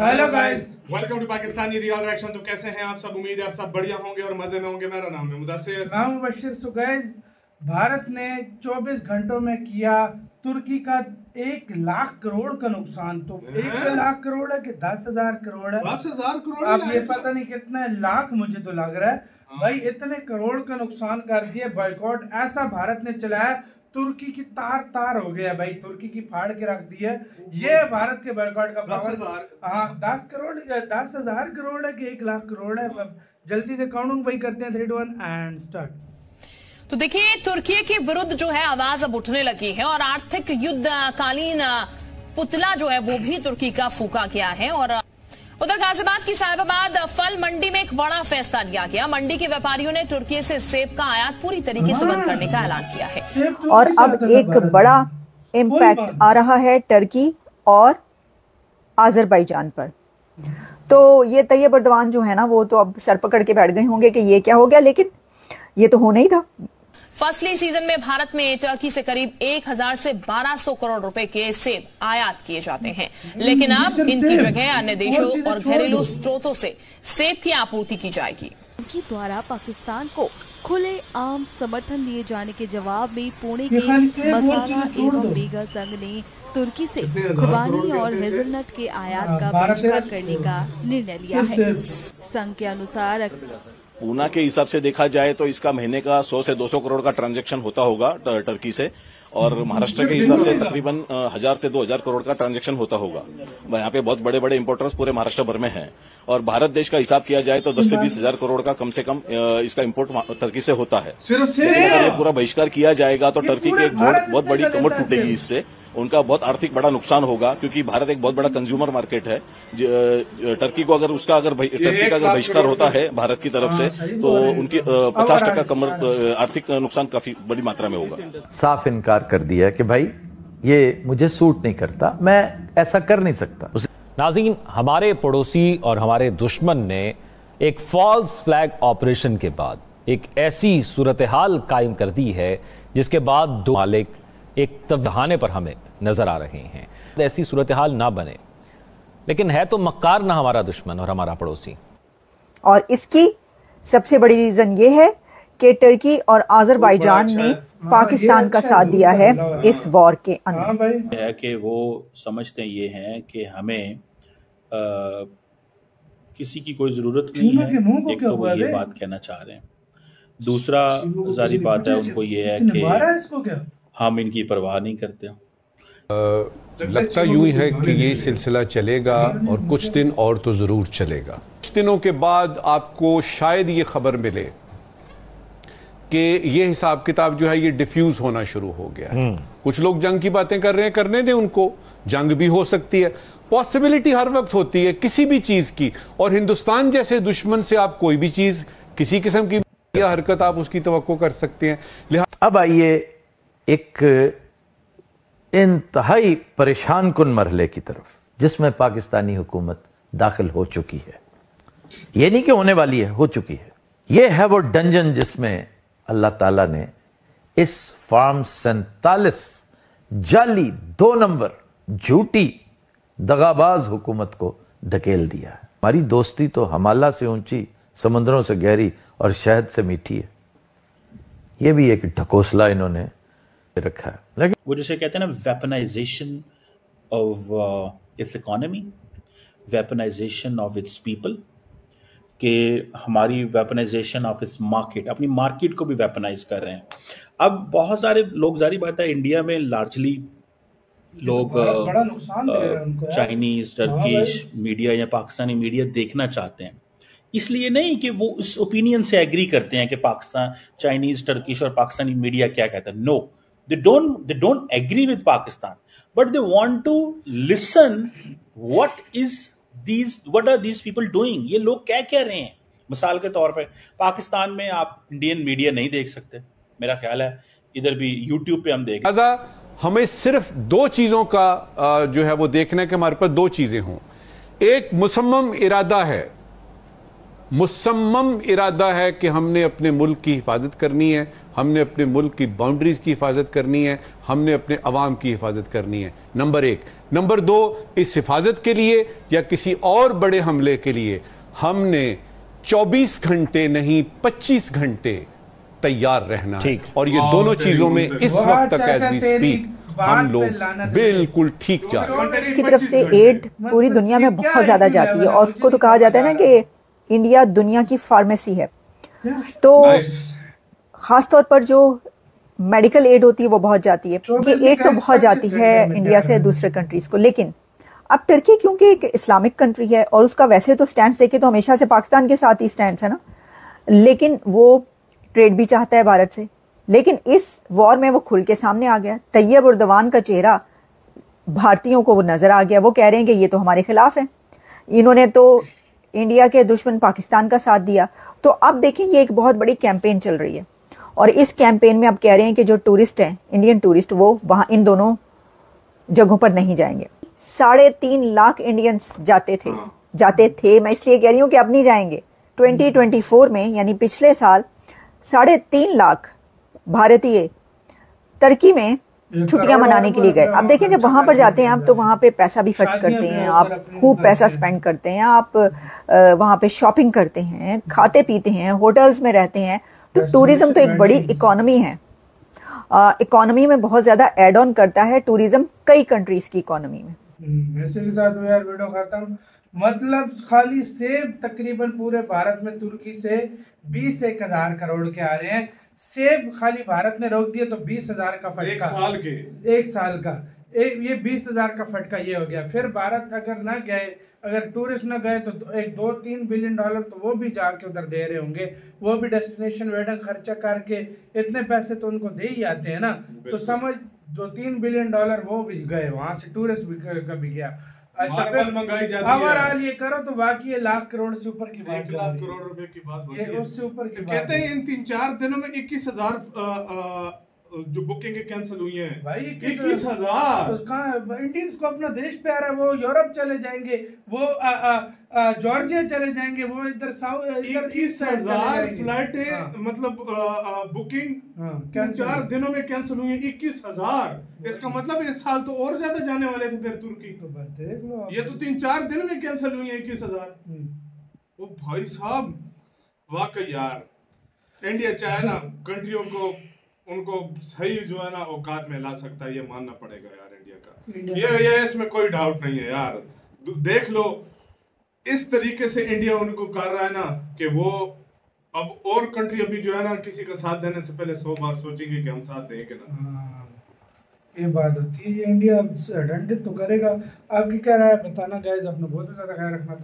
Hello guys, welcome to Pakistani real reaction. तो कैसे हैं आप सब? उम्मीद है आप सब बढ़िया होंगे और मजे में होंगे। मेरा नाम है मुदस्सिर, मैं हूं मुबशिर। सो गाइस, भारत ने 24 घंटों में किया तुर्की का 1 लाख करोड़ का नुकसान। तो 1 लाख करोड़ है कि 10,000 करोड़ है? 10,000 करोड़। अब ये पता नहीं कितने लाख, मुझे तो लग रहा है भाई इतने करोड़ का नुकसान कर दिया। बॉयकॉट ऐसा भारत ने चलाया, तुर्की की तार तार हो गया भाई, तुर्की की फाड़ के रख दी है। ये भारत के बॉयकॉट का पावर। हाँ, 10 करोड़ 10,000 करोड़ है कि 1 लाख करोड़ है? जल्दी से काउंटिंग भाई करते हैं। 3, 2, 1 एंड स्टार्ट। तो देखिए, तुर्की के विरुद्ध जो है आवाज अब उठने लगी है और आर्थिक युद्धकालीन पुतला जो है वो भी तुर्की का फूका गया है। और उधर गाजियाबाद की साहिबाबाद फल मंडी में एक बड़ा फैसला लिया गया। मंडी के व्यापारियों ने तुर्की से सेब का आयात पूरी तरीके से बंद करने का ऐलान किया है। और अब एक बड़ा इम्पैक्ट आ रहा है टर्की और आज़रबाईजान पर। तो ये तैयब अर्दवान जो है ना, वो तो अब सर पकड़ के बैठ गए होंगे कि ये क्या हो गया, लेकिन ये तो होना ही था। फसली सीजन में भारत में टर्की से करीब 1,000 से 1,200 करोड़ रुपए के सेब आयात किए जाते हैं, लेकिन अब इनकी जगह अन्य देशों और घरेलू स्रोतों से सेब की आपूर्ति की जाएगी। तुर्की द्वारा पाकिस्तान को खुले आम समर्थन दिए जाने के जवाब में पुणे के मसाला एवं मेगा संघ ने तुर्की से खुबानी और हेजलनट के आयात का बहिष्कार करने का निर्णय लिया है। संघ के अनुसार पूना के हिसाब से देखा जाए तो इसका महीने का 100 से 200 करोड़ का ट्रांजैक्शन होता होगा टर्की से, और महाराष्ट्र के हिसाब से तकरीबन 1,000 से 2,000 करोड़ का ट्रांजैक्शन होता होगा। यहाँ पे बहुत बड़े बड़े इंपोर्टर्स पूरे महाराष्ट्र भर में हैं, और भारत देश का हिसाब किया जाए तो 10 से 20,000 करोड़ का कम से कम इसका इंपोर्ट टर्की से होता है। अगर ये पूरा बहिष्कार किया जाएगा तो टर्की की एक बहुत बड़ी कमर टूटेगी। इससे उनका बहुत आर्थिक बड़ा नुकसान होगा, क्योंकि भारत एक बहुत बड़ा कंज्यूमर मार्केट है। टर्की को अगर टर्की का अगर बहिष्कार होता है भारत की तरफ से, तो उनकी 50% कमर आर्थिक नुकसान काफी बड़ी मात्रा में होगा। साफ इनकार कर दिया कि भाई ये मुझे सूट नहीं करता, मैं ऐसा कर नहीं सकता। नाज़रीन, हमारे पड़ोसी और हमारे दुश्मन ने एक फॉल्स फ्लैग ऑपरेशन के बाद एक ऐसी सूरत हाल कायम कर दी है जिसके बाद दो मालिक एक तबहाने पर हमें नजर आ रहे हैं। ऐसी सूरत हाल ना बने, लेकिन है तो मक्कार ना हमारा दुश्मन और हमारा पड़ोसी। और इसकी सबसे बड़ी रीजन ये है कि टर्की और आज़रबाईजान ने पाकिस्तान का साथ दिया है इस वॉर के अंदर। है कि वो समझते ये हैं कि हमें किसी की कोई जरूरत नहीं है। एक तो वो ये बात कहना चाह रहे हैं, दूसरा जारी बात है उनको ये है कि हम इनकी परवाह नहीं करते। लगता यूं ही है कि ये सिलसिला चलेगा और कुछ दिन और तो जरूर चलेगा। कुछ दिनों के बाद आपको शायद ये खबर मिले कि ये हिसाब किताब जो है ये डिफ्यूज होना शुरू हो गया है। कुछ लोग जंग की बातें कर रहे हैं, करने दें उनको, जंग भी हो सकती है। पॉसिबिलिटी हर वक्त होती है किसी भी चीज की, और हिंदुस्तान जैसे दुश्मन से आप कोई भी चीज, किसी किस्म की हरकत आप उसकी तवक्को कर सकते हैं। अब आइए एक इंतहाई परेशान कुन मरहले की तरफ, जिसमें पाकिस्तानी हुकूमत दाखिल हो चुकी है। ये नहीं कि होने वाली है, हो चुकी है। ये है वो डंजन जिसमें अल्लाह ताला ने इस फार्म 47 जाली 2 नंबर झूठी दगाबाज हुकूमत को धकेल दिया है। हमारी दोस्ती तो हिमालय से ऊंची, समुद्रों से गहरी और शहद से मीठी है। ये भी एक ढकोसला इन्होंने रखा है। लेकिन वो जिसे कहते हैं ना, weaponisation of its economy, weaponisation of its people, कि हमारी वेपनाइजेशन ऑफ इट्स मार्केट, अपनी मार्केट को भी वेपनाइज कर रहे हैं। अब बहुत सारे लोग, जारी बात है इंडिया में लार्जली लोग चाइनीज, टर्किश मीडिया या पाकिस्तानी मीडिया देखना चाहते हैं, इसलिए नहीं कि वो इस ओपिनियन से एग्री करते हैं कि पाकिस्तान, चाइनीज, टर्किश और पाकिस्तानी मीडिया क्या कहता है। No, they don't agree with Pakistan, but they want to listen what are these people doing, ये लोग क्या कह रहे हैं। मिसाल के तौर पे पाकिस्तान में आप इंडियन मीडिया नहीं देख सकते, मेरा ख्याल है इधर भी यूट्यूब पे हम देख। हमें सिर्फ 2 चीजों का जो है वो देखना है कि हमारे पास 2 चीजें हों। एक मुसम्मम इरादा है, मुसम्मम इरादा है कि हमने अपने मुल्क की हिफाजत करनी है, हमने अपने मुल्क की बाउंड्रीज की हिफाजत करनी है, हमने अपने अवाम की हिफाजत करनी है, नंबर 1। नंबर 2, इस हिफाजत के लिए या किसी और बड़े हमले के लिए हमने 24 घंटे नहीं 25 घंटे तैयार रहना है। और ये दोनों चीजों में इस वक्त तक एज वी स्पीक हम लोग बिल्कुल ठीक जा रहे हैं। की तरफ से एड पूरी दुनिया में बहुत ज्यादा जाती है और उसको तो कहा जाता है ना कि इंडिया दुनिया की फार्मेसी है। तो खासतौर पर जो मेडिकल एड होती है वो बहुत जाती है, कि एड तो बहुत जाती है इंडिया से दूसरे कंट्रीज को। लेकिन अब टर्की क्योंकि एक इस्लामिक कंट्री है और उसका वैसे तो स्टैंड देखे तो हमेशा से पाकिस्तान के साथ ही स्टैंड है ना, लेकिन वो ट्रेड भी चाहता है भारत से। लेकिन इस वॉर में वो खुल के सामने आ गया। तैयब उर्दवान का चेहरा भारतीयों को वो नजर आ गया। वो कह रहे हैं कि ये तो हमारे खिलाफ है, इन्होंने तो इंडिया के दुश्मन पाकिस्तान का साथ दिया। तो अब देखें ये एक बहुत बड़ी कैंपेन चल रही है और इस कैंपेन में अब कह रहे हैं कि जो टूरिस्ट हैं, इंडियन टूरिस्ट, वो वहां इन दोनों जगहों पर नहीं जाएंगे। 3.5 लाख इंडियंस जाते थे। मैं इसलिए कह रही हूँ कि अब नहीं जाएंगे। 2024 में यानी पिछले साल 3.5 लाख भारतीय टर्की में छुट्टियां मनाने के लिए गए। अब देखें जब वहां पर जाते हैं आप तो वहां पे पैसा भी खर्च करते हैं, आप खूब पैसा स्पेंड करते हैं, आप वहां पे शॉपिंग करते हैं, खाते पीते हैं, होटल्स में रहते हैं। तो टूरिज्म तो एक बड़ी इकोनॉमी है। इकोनॉमी में बहुत ज्यादा एड ऑन करता है टूरिज्म कई कंट्रीज की इकोनॉमी में। इसी के साथ यार वीडियो खत्म। मतलब खाली सेब तकरीबन पूरे भारत में तुर्की से 20-1 हजार करोड़ के आ रहे हैं। सेब खाली भारत ने रोक दिया तो 20,000 का फटका एक साल का ये 20,000 का फटका ये हो गया। फिर भारत अगर ना गए, अगर टूरिस्ट ना गए तो एक 2-3 बिलियन डॉलर तो वो भी जाके उधर दे रहे होंगे। वो भी डेस्टिनेशन वेडिंग खर्चा करके इतने पैसे तो उनको दे ही आते हैं ना। तो समझ 2-3 बिलियन डॉलर वो भी गए, वहां से टूरिस्ट भी गया। अच्छा मंगाई जाती है। ओवरऑल ये करो तो वाकई 1 लाख करोड़ से ऊपर की बात, 1 लाख करोड़ रुपए की बात, ये उससे ऊपर की बात। कहते हैं इन 3-4 दिनों में 21,000 जो बुकिंग कैंसिल हुई हैं भाई। 21,000 इंडियंस को अपना देश प्यारा है, वो यूरोप चले जाएंगे, वो जॉर्जिया चले जाएंगे, वो इधर 21,000 फ्लाइटें मतलब बुकिंग 4 दिनों में कैंसिल हुई है। 21,000 इसका मतलब इस साल तो और ज्यादा जाने वाले थे फिर तुर्की। तो देख लो, ये तो 3-4 दिन में कैंसिल हुई है 21,000। ओ भाई साहब, वाकई यार इंडिया चाहे ना कंट्रियों को उनको सही जो है ना औकात में ला सकता है, ये मानना पड़ेगा यार इंडिया का। ये इसमें कोई डाउट नहीं है यार। देख लो इस तरीके से इंडिया उनको कर रहा है ना कि वो अब और कंट्री अभी जो है ना किसी का साथ देने से पहले 100 बार सोचेंगे कि हम साथ देंगे ना। ये बात होती है। ये इंडिया दंडित तो करेगा। आपकी क्या राय बताना गाइस, अपना बहुत ज्यादा ख्याल रखना।